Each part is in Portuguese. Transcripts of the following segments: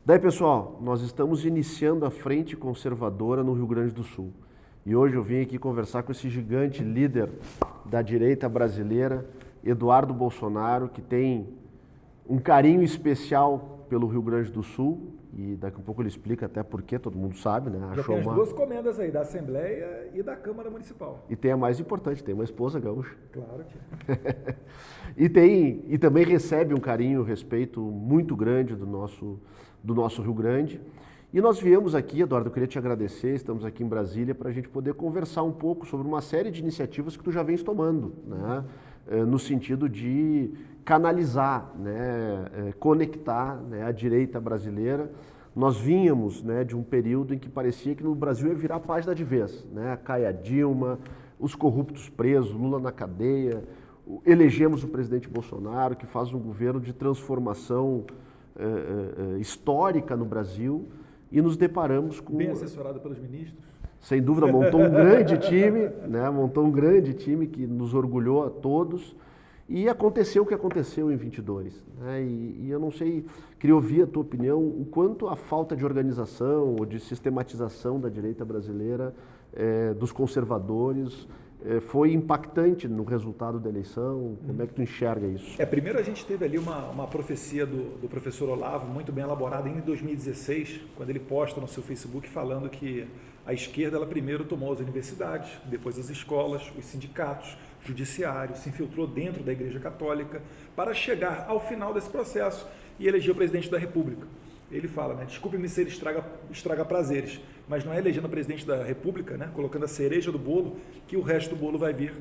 Daí, pessoal, nós estamos iniciando a Frente Conservadora no Rio Grande do Sul. E hoje eu vim aqui conversar com esse gigante líder da direita brasileira, Eduardo Bolsonaro, que tem um carinho especial pelo Rio Grande do Sul. E daqui a pouco ele explica até por quê, todo mundo sabe, né? Já tem as duas comendas aí, da Assembleia e da Câmara Municipal. E tem a mais importante, tem uma esposa gaúcha. Claro, tia. E também recebe um carinho e um respeito muito grande do nosso Rio Grande. E nós viemos aqui, Eduardo, eu queria te agradecer, estamos aqui em Brasília para a gente poder conversar um pouco sobre uma série de iniciativas que tu já vens tomando, né? No sentido de canalizar, né? Conectar, né? A direita brasileira. Nós vínhamos, né, de um período em que parecia que no Brasil ia virar a página de vez, né? Cai a Dilma, os corruptos presos, Lula na cadeia, elegemos o presidente Bolsonaro, que faz um governo de transformação histórica no Brasil, e nos deparamos com... Bem assessorado pelos ministros. Sem dúvida, montou um grande time, né? Montou um grande time que nos orgulhou a todos, e aconteceu o que aconteceu em 22. Né? E eu não sei, queria ouvir a tua opinião, o quanto a falta de organização ou de sistematização da direita brasileira, dos conservadores, foi impactante no resultado da eleição. Como é que tu enxerga isso? Primeiro a gente teve ali uma profecia do professor Olavo, muito bem elaborada ainda em 2016, quando ele posta no seu Facebook falando que a esquerda ela primeiro tomou as universidades, depois as escolas, os sindicatos, o judiciário, se infiltrou dentro da Igreja Católica para chegar ao final desse processo e eleger o presidente da República. Ele fala, né, desculpe-me se ele estraga prazeres, mas não é elegendo o presidente da República, né, colocando a cereja do bolo, que o resto do bolo vai vir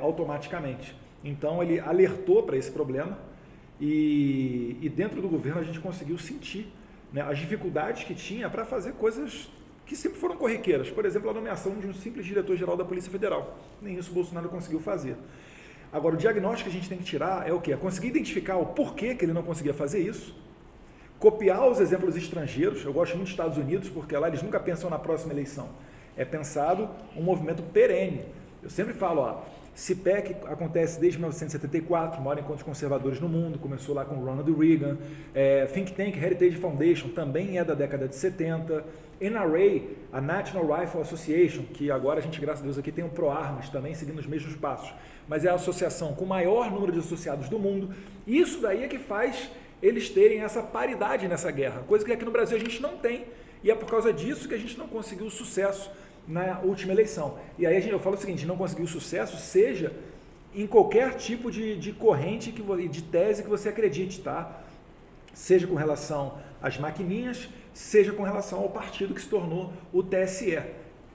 automaticamente. Então ele alertou para esse problema e dentro do governo a gente conseguiu sentir, né, as dificuldades que tinha para fazer coisas que sempre foram corriqueiras. Por exemplo, a nomeação de um simples diretor-geral da Polícia Federal. Nem isso o Bolsonaro conseguiu fazer. Agora, o diagnóstico que a gente tem que tirar é o quê? É conseguir identificar o porquê que ele não conseguia fazer isso, copiar os exemplos estrangeiros. Eu gosto muito dos Estados Unidos, porque lá eles nunca pensam na próxima eleição. É pensado um movimento perene. Eu sempre falo, CPEC acontece desde 1974, maior encontro de conservadores no mundo, começou lá com Ronald Reagan. Think Tank Heritage Foundation também é da década de 70. NRA, a National Rifle Association, que agora a gente, graças a Deus, aqui tem o ProArmas também, seguindo os mesmos passos, mas é a associação com o maior número de associados do mundo. Isso daí é que faz eles terem essa paridade nessa guerra, coisa que aqui no Brasil a gente não tem, e é por causa disso que a gente não conseguiu sucesso na última eleição. E aí eu falo o seguinte, não conseguiu sucesso, seja em qualquer tipo de corrente, de tese que você acredite, tá? Seja com relação às maquininhas, seja com relação ao partido que se tornou o TSE,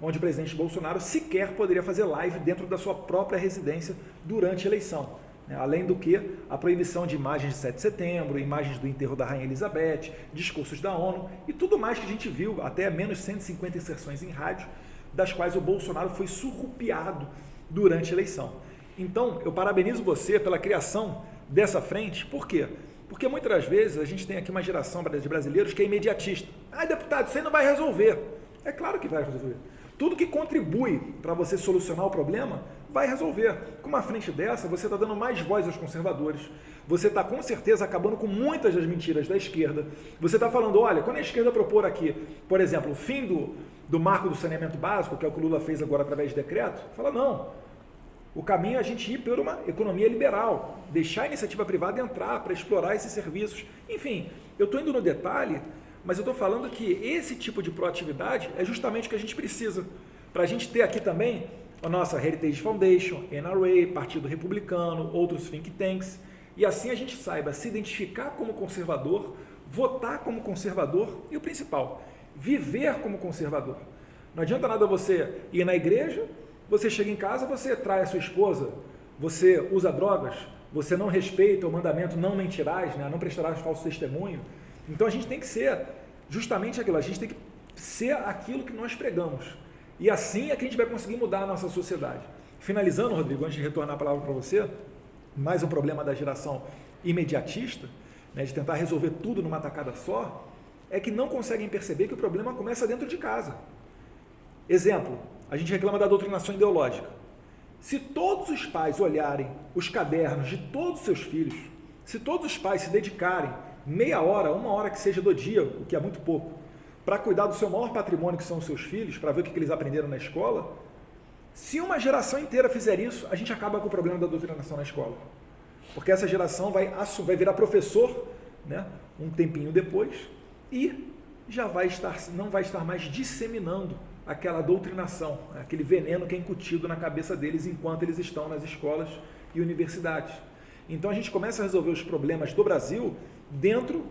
onde o presidente Bolsonaro sequer poderia fazer live dentro da sua própria residência durante a eleição. Além do que, a proibição de imagens de 7 de setembro, imagens do enterro da Rainha Elizabeth, discursos da ONU e tudo mais que a gente viu, até menos 150 inserções em rádio, das quais o Bolsonaro foi surrupiado durante a eleição. Então, eu parabenizo você pela criação dessa frente. Por quê? Porque muitas das vezes a gente tem aqui uma geração de brasileiros que é imediatista. Deputado, isso aí não vai resolver. É claro que vai resolver. Tudo que contribui para você solucionar o problema vai resolver. Com uma frente dessa, você está dando mais voz aos conservadores. Você está, com certeza, acabando com muitas das mentiras da esquerda. Você está falando, olha, quando a esquerda propor aqui, por exemplo, o fim do marco do saneamento básico, que é o que o Lula fez agora através de decreto, fala, não, o caminho é a gente ir por uma economia liberal, deixar a iniciativa privada entrar para explorar esses serviços. Enfim, eu estou indo no detalhe, mas eu estou falando que esse tipo de proatividade é justamente o que a gente precisa, para a gente ter aqui também a nossa Heritage Foundation, NRA, Partido Republicano, outros think tanks, e assim a gente saiba se identificar como conservador, votar como conservador e o principal, viver como conservador. Não adianta nada você ir na igreja, você chega em casa, você trai a sua esposa, você usa drogas, você não respeita o mandamento não mentirás, né? Não prestarás falso testemunho. Então a gente tem que ser justamente aquilo, a gente tem que ser aquilo que nós pregamos. E assim é que a gente vai conseguir mudar a nossa sociedade. Finalizando, Rodrigo, antes de retornar a palavra para você, mais um problema da geração imediatista, né, de tentar resolver tudo numa tacada só, é que não conseguem perceber que o problema começa dentro de casa. Exemplo, a gente reclama da doutrinação ideológica. Se todos os pais olharem os cadernos de todos os seus filhos, se todos os pais se dedicarem meia hora, uma hora que seja do dia, o que é muito pouco, para cuidar do seu maior patrimônio, que são os seus filhos, para ver o que eles aprenderam na escola, se uma geração inteira fizer isso, a gente acaba com o problema da doutrinação na escola. Porque essa geração vai virar professor, né, um tempinho depois, e já não vai estar mais disseminando aquela doutrinação, aquele veneno que é incutido na cabeça deles enquanto eles estão nas escolas e universidades. Então a gente começa a resolver os problemas do Brasil dentro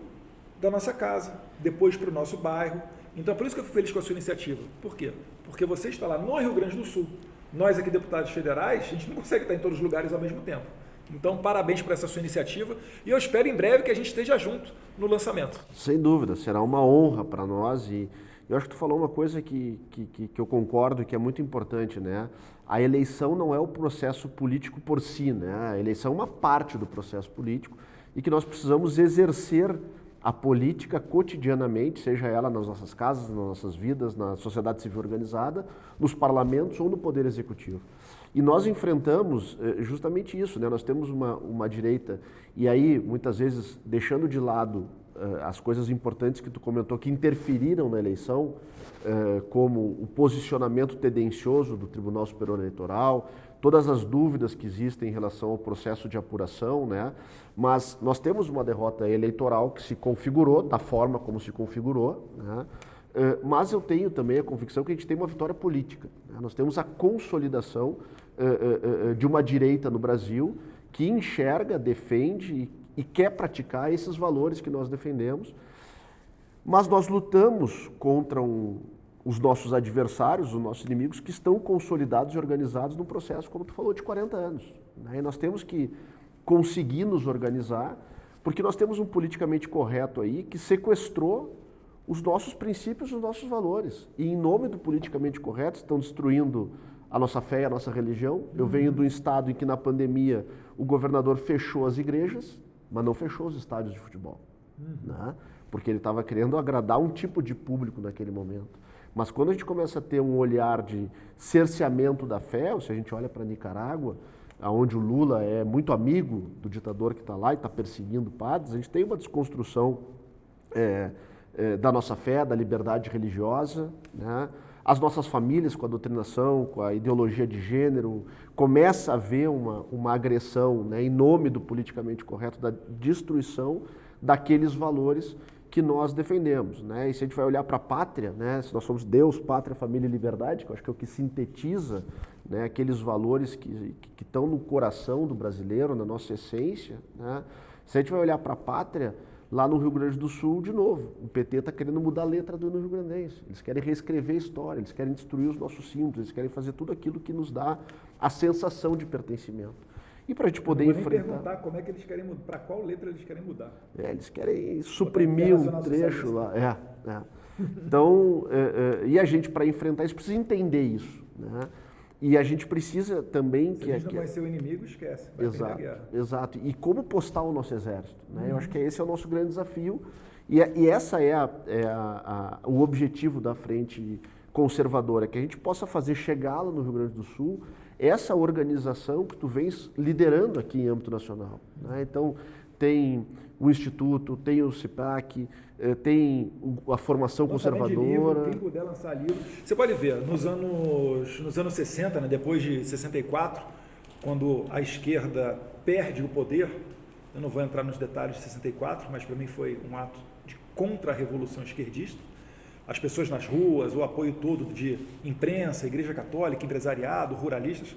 da nossa casa, depois para o nosso bairro. Então por isso que eu fico feliz com a sua iniciativa. Por quê? Porque você está lá no Rio Grande do Sul. Nós aqui, deputados federais, a gente não consegue estar em todos os lugares ao mesmo tempo. Então, parabéns por essa sua iniciativa e eu espero em breve que a gente esteja junto no lançamento. Sem dúvida, será uma honra para nós e eu acho que tu falou uma coisa que eu concordo e que é muito importante, né? A eleição não é o processo político por si, né? A eleição é uma parte do processo político e que nós precisamos exercer a política cotidianamente, seja ela nas nossas casas, nas nossas vidas, na sociedade civil organizada, nos parlamentos ou no Poder Executivo. E nós enfrentamos justamente isso, né? Nós temos uma direita, e aí muitas vezes deixando de lado as coisas importantes que tu comentou, que interferiram na eleição, como o posicionamento tendencioso do Tribunal Superior Eleitoral, todas as dúvidas que existem em relação ao processo de apuração, né? Mas nós temos uma derrota eleitoral que se configurou da forma como se configurou, né? Mas eu tenho também a convicção que a gente tem uma vitória política, né? Nós temos a consolidação de uma direita no Brasil que enxerga, defende e quer praticar esses valores que nós defendemos, mas nós lutamos contra os nossos adversários, os nossos inimigos, que estão consolidados e organizados num processo, como tu falou, de 40 anos. Né? E nós temos que conseguir nos organizar, porque nós temos um politicamente correto aí que sequestrou os nossos princípios, os nossos valores. E em nome do politicamente correto estão destruindo a nossa fé e a nossa religião. Eu venho de um estado em que na pandemia o governador fechou as igrejas, mas não fechou os estádios de futebol. Né? Porque ele estava querendo agradar um tipo de público naquele momento. Mas quando a gente começa a ter um olhar de cerceamento da fé, ou se a gente olha para Nicarágua, onde o Lula é muito amigo do ditador que está lá e está perseguindo padres, a gente tem uma desconstrução da nossa fé, da liberdade religiosa, né? As nossas famílias com a doutrinação, com a ideologia de gênero, começa a haver uma agressão, né, em nome do politicamente correto, da destruição daqueles valores que nós defendemos, né? E se a gente vai olhar para a pátria, né, se nós somos Deus, pátria, família e liberdade, que eu acho que é o que sintetiza, né, aqueles valores que estão no coração do brasileiro, na nossa essência, né? Se a gente vai olhar para a pátria, lá no Rio Grande do Sul, de novo, o PT está querendo mudar a letra do Rio Grandense. Eles querem reescrever a história, eles querem destruir os nossos símbolos, eles querem fazer tudo aquilo que nos dá a sensação de pertencimento. E para a gente poder enfrentar... nem perguntar como é que eles querem mudar, para qual letra eles querem mudar. Eles querem suprimir um trecho lá. Então, e a gente, para enfrentar isso, precisa entender isso, né? E a gente precisa também... Se a gente não vai ser o inimigo, esquece. Vai perder a guerra. Exato. E como postar o nosso exército? Né? Eu acho que esse é o nosso grande desafio. E essa é o objetivo da frente conservadora, que a gente possa fazer chegar lá no Rio Grande do Sul essa organização que tu vens liderando aqui em âmbito nacional. Né? Então, tem o Instituto, tem o CIPAC, tem a formação conservadora. Livro, quem puder lançar livro. Você pode ver, nos anos 60, né, depois de 64, quando a esquerda perde o poder, eu não vou entrar nos detalhes de 64, mas para mim foi um ato de contra-revolução esquerdista, as pessoas nas ruas, o apoio todo de imprensa, igreja católica, empresariado, ruralistas,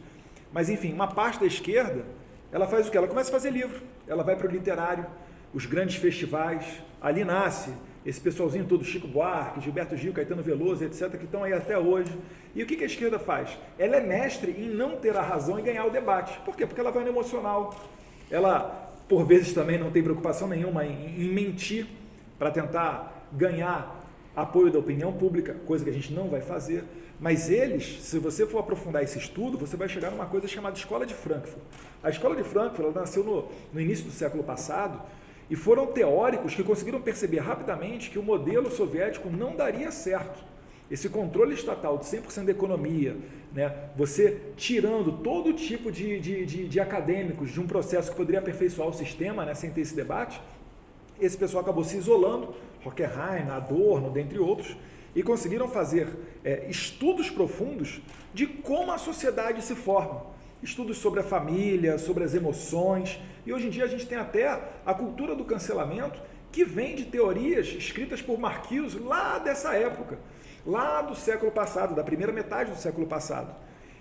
mas enfim, uma parte da esquerda, ela faz o quê? Ela começa a fazer livro, ela vai para o literário, os grandes festivais, ali nasce esse pessoalzinho todo, Chico Buarque, Gilberto Gil, Caetano Veloso, etc., que estão aí até hoje. E o que a esquerda faz? Ela é mestre em não ter a razão e ganhar o debate. Por quê? Porque ela vai no emocional. Ela, por vezes, também não tem preocupação nenhuma em mentir para tentar ganhar apoio da opinião pública, coisa que a gente não vai fazer. Mas eles, se você for aprofundar esse estudo, você vai chegar numa coisa chamada Escola de Frankfurt. A Escola de Frankfurt, ela nasceu no início do século passado, e foram teóricos que conseguiram perceber rapidamente que o modelo soviético não daria certo. Esse controle estatal de 100% da economia, né, você tirando todo tipo de acadêmicos de um processo que poderia aperfeiçoar o sistema, né, sem ter esse debate, esse pessoal acabou se isolando, Horkheim, Adorno, dentre outros, e conseguiram fazer estudos profundos de como a sociedade se forma. Estudos sobre a família, sobre as emoções, e hoje em dia a gente tem até a cultura do cancelamento, que vem de teorias escritas por Marcuse lá dessa época, lá do século passado, da primeira metade do século passado.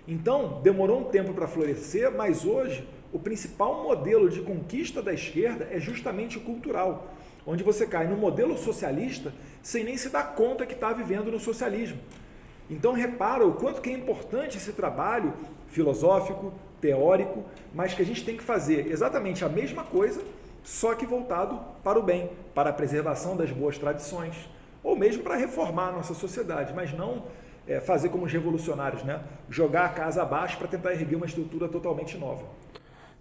Então, demorou um tempo para florescer, mas hoje o principal modelo de conquista da esquerda é justamente o cultural, onde você cai no modelo socialista sem nem se dar conta que está vivendo no socialismo. Então repara o quanto que é importante esse trabalho filosófico, teórico, mas que a gente tem que fazer exatamente a mesma coisa, só que voltado para o bem, para a preservação das boas tradições, ou mesmo para reformar a nossa sociedade, mas não fazer como os revolucionários, né? Jogar a casa abaixo para tentar erguer uma estrutura totalmente nova.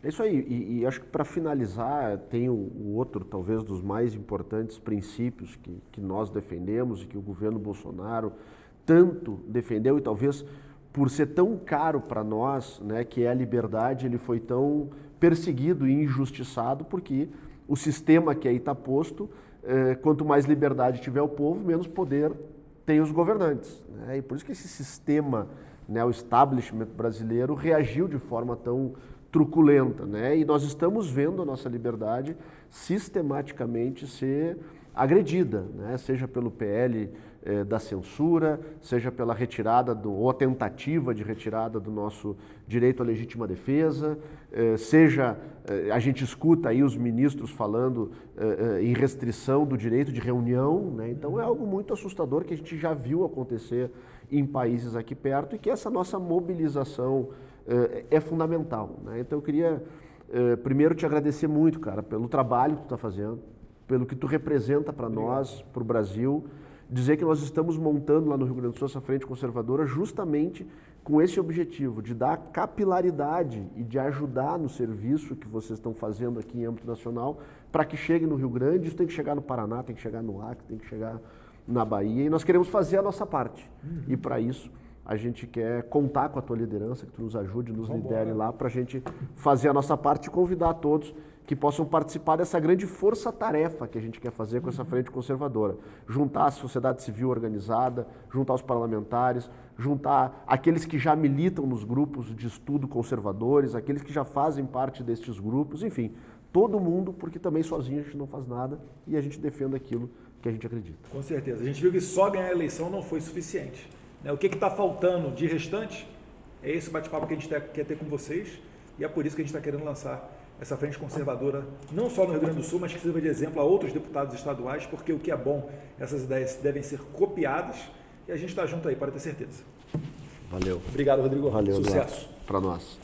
É isso aí, e acho que para finalizar, tem o outro, talvez, dos mais importantes princípios que nós defendemos e que o governo Bolsonaro tanto defendeu, e talvez por ser tão caro para nós, né, que é a liberdade, ele foi tão perseguido e injustiçado, porque o sistema que aí está posto, quanto mais liberdade tiver o povo, menos poder tem os governantes, né? E por isso que esse sistema, né, o establishment brasileiro, reagiu de forma tão truculenta, né? E nós estamos vendo a nossa liberdade sistematicamente ser agredida, né? Seja pelo PL da censura, seja pela retirada ou a tentativa de retirada do nosso direito à legítima defesa, seja a gente escuta aí os ministros falando em restrição do direito de reunião, né? Então é algo muito assustador que a gente já viu acontecer em países aqui perto e que essa nossa mobilização é fundamental, né? Então eu queria primeiro te agradecer muito, cara, pelo trabalho que tu está fazendo, pelo que tu representa para nós, para o Brasil, dizer que nós estamos montando lá no Rio Grande do Sul essa frente conservadora justamente com esse objetivo de dar capilaridade e de ajudar no serviço que vocês estão fazendo aqui em âmbito nacional para que chegue no Rio Grande. Isso tem que chegar no Paraná, tem que chegar no Acre, tem que chegar na Bahia, e nós queremos fazer a nossa parte. E para isso a gente quer contar com a tua liderança, que tu nos ajude, nos lidere lá para a gente fazer a nossa parte e convidar a todos que possam participar dessa grande força-tarefa que a gente quer fazer com essa frente conservadora. Juntar a sociedade civil organizada, juntar os parlamentares, juntar aqueles que já militam nos grupos de estudo conservadores, aqueles que já fazem parte destes grupos, enfim, todo mundo, porque também sozinho a gente não faz nada e a gente defende aquilo que a gente acredita. Com certeza. A gente viu que só ganhar a eleição não foi suficiente. O que está faltando de restante é esse bate-papo que a gente quer ter com vocês, e é por isso que a gente está querendo lançar essa frente conservadora, não só no Rio Grande do Sul, mas que sirva de exemplo a outros deputados estaduais, porque o que é bom, essas ideias devem ser copiadas, e a gente está junto aí, para ter certeza. Valeu. Obrigado, Rodrigo. Valeu, sucesso para nós.